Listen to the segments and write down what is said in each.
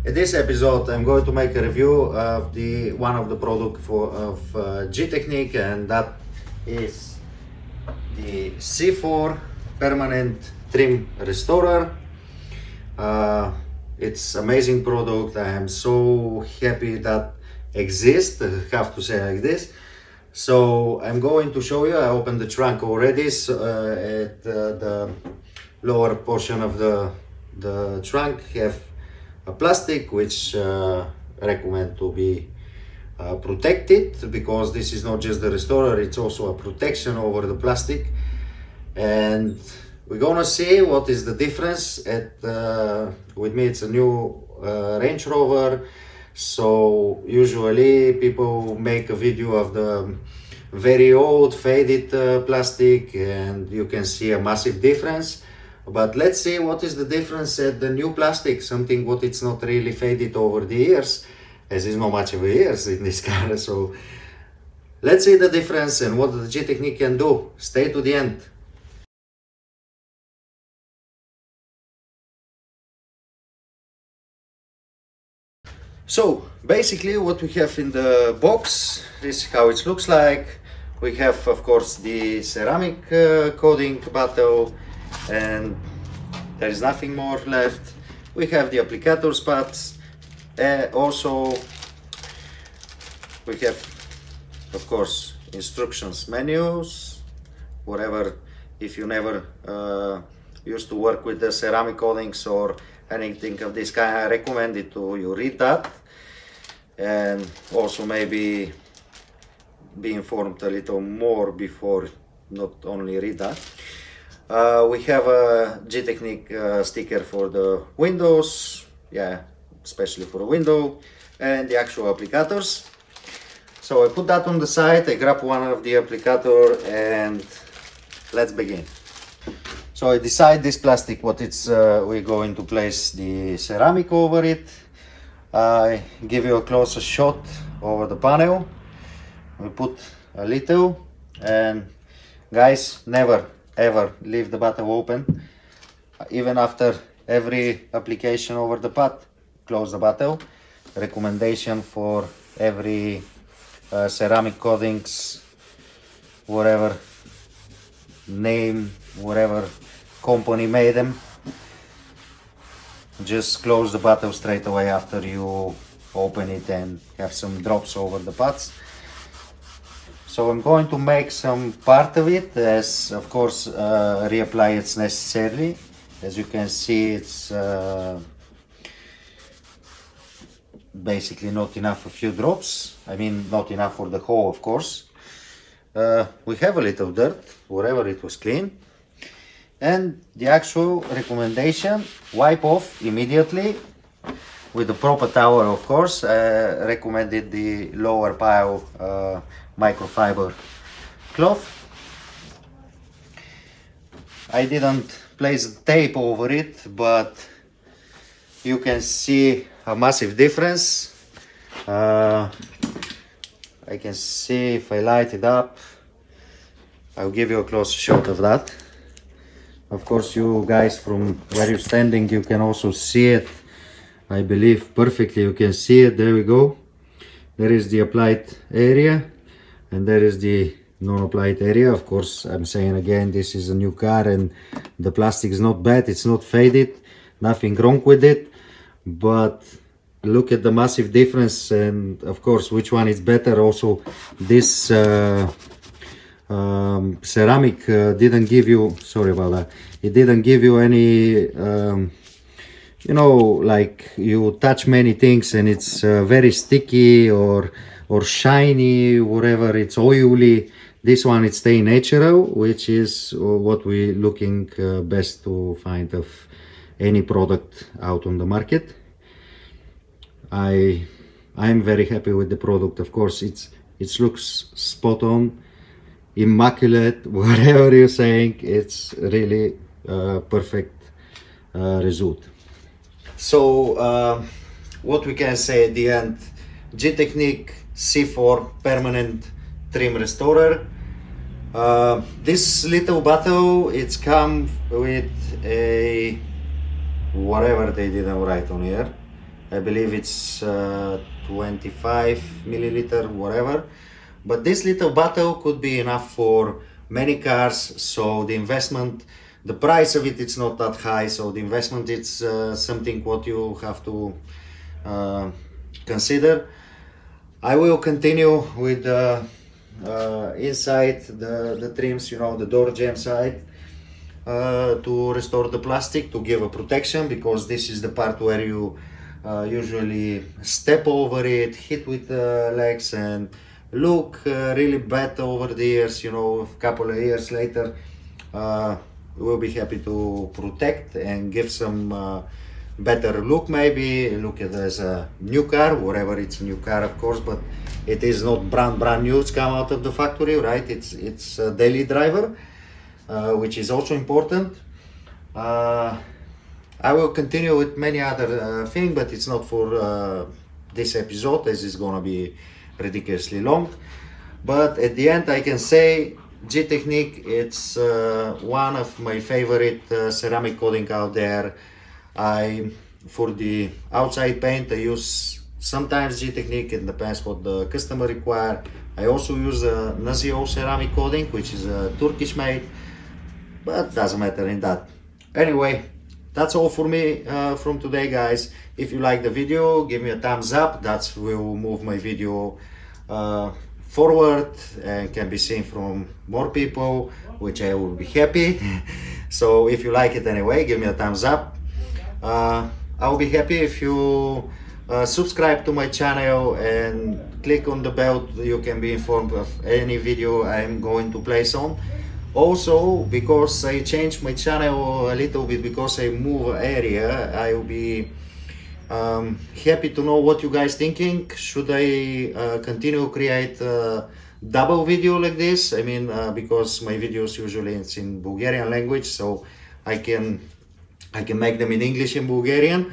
In this episode, I'm going to make a review of one of the products of Gtechniq, and that is the C4 permanent trim restorer. It's amazing product. I am so happy that exists. I have to say like this. So I'm going to show you. I opened the trunk already. So, at the lower portion of the trunk have a plastic which recommend to be protected, because this is not just the restorer, it's also a protection over the plastic. And we're gonna see what is the difference. With me it's a new Range Rover, so usually people make a video of the very old faded plastic and you can see a massive difference. But let's see what is the difference at the new plastic, something what it's not really faded over the years, as is not much of a years in this car. So let's see the difference and what the Gtechniq can do. Stay to the end. So basically what we have in the box is how it looks like. We have of course the ceramic coating bottle, and there is nothing more left. We have the applicator spots. Also we have of course instructions manuals, whatever. If you never used to work with the ceramic coatings or anything of this kind, I recommend it to you read that, and also maybe be informed a little more before, not only read that. We have a Gtechniq sticker for the windows, especially for the window, and the actual applicators. So I put that on the side, I grab one of the applicator and let's begin. So I decide this plastic what it's we're going to place the ceramic over it. I give you a closer shot over the panel. We put a little, and guys, never ever leave the bottle open. Even after every application over the pot, close the bottle. Recommendation for every ceramic coatings, whatever name, whatever company made them, just close the bottle straight away after you open it and have some drops over the pots. So I'm going to make some part of it, as of course reapply it's necessarily. As you can see, it's basically not enough, a few drops. I mean, not enough for the whole, of course. We have a little dirt, wherever it was clean. And the actual recommendation, wipe off immediately with the proper towel, of course. I recommended the lower pile microfiber cloth. I didn't place tape over it, but you can see a massive difference. I can see if I light it up. I'll give you a close shot of that. Of course, you guys from where you're standing, you can also see it. I believe perfectly you can see it. There we go. There is the applied area and there is the non-applied area. Of course, I'm saying again, this is a new car and the plastic is not bad, it's not faded, nothing wrong with it, but look at the massive difference. And of course, which one is better? Also, this ceramic didn't give you, sorry about that, it didn't give you any you know, like you touch many things and it's very sticky or shiny, whatever, it's oily. This one, it's stay natural, which is what we're looking best to find of any product out on the market. I'm very happy with the product. Of course, it looks spot on, immaculate, whatever you're saying. It's really perfect result. So what we can say at the end, Gtechniq C4 permanent trim restorer. This little bottle, it's come with a whatever they didn't write on here. I believe it's 25 milliliter, whatever. But this little bottle could be enough for many cars, so the investment, the price of it, it's not that high, so the investment, it's something what you have to consider. I will continue with inside the trims, you know, the door jamb side, to restore the plastic, to give a protection, because this is the part where you usually step over it, hit with the legs, and look really bad over the years. You know, a couple of years later, we'll be happy to protect and give some better look, maybe look at it as a new car, whatever, it's a new car, of course, but it is not brand new, it's come out of the factory, right? It's a daily driver, which is also important. I will continue with many other things, but it's not for this episode, as it's gonna be ridiculously long. But at the end, I can say Gtechniq, it's one of my favorite ceramic coating out there. For the outside paint, I use sometimes Gtechniq, it depends what the customer require. I also use a Nazio ceramic coating, which is a Turkish made, but doesn't matter in that. Anyway, that's all for me from today, guys. If you like the video, give me a thumbs up. That will move my video forward and can be seen from more people, which I will be happy. So if you like it anyway, give me a thumbs up. I'll be happy if you subscribe to my channel and click on the bell. You can be informed of any video I'm going to place on. Also, because I changed my channel a little bit, because I move area, I will be happy to know what you guys thinking. Should I continue create double video like this? I mean, because my videos usually it's in Bulgarian language, so I can make them in English and Bulgarian.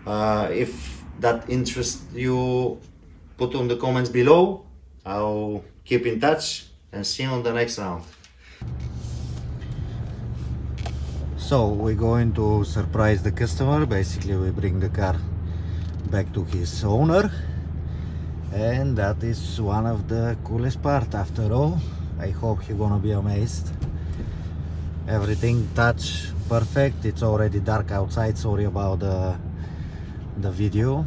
If that interests you, put on the comments below. I'll keep in touch and see you on the next round. So we're going to surprise the customer. Basically, we bring the car back to his owner, and that is one of the coolest part after all. I hope he's gonna be amazed. Everything touch perfect. It's already dark outside, sorry about the video.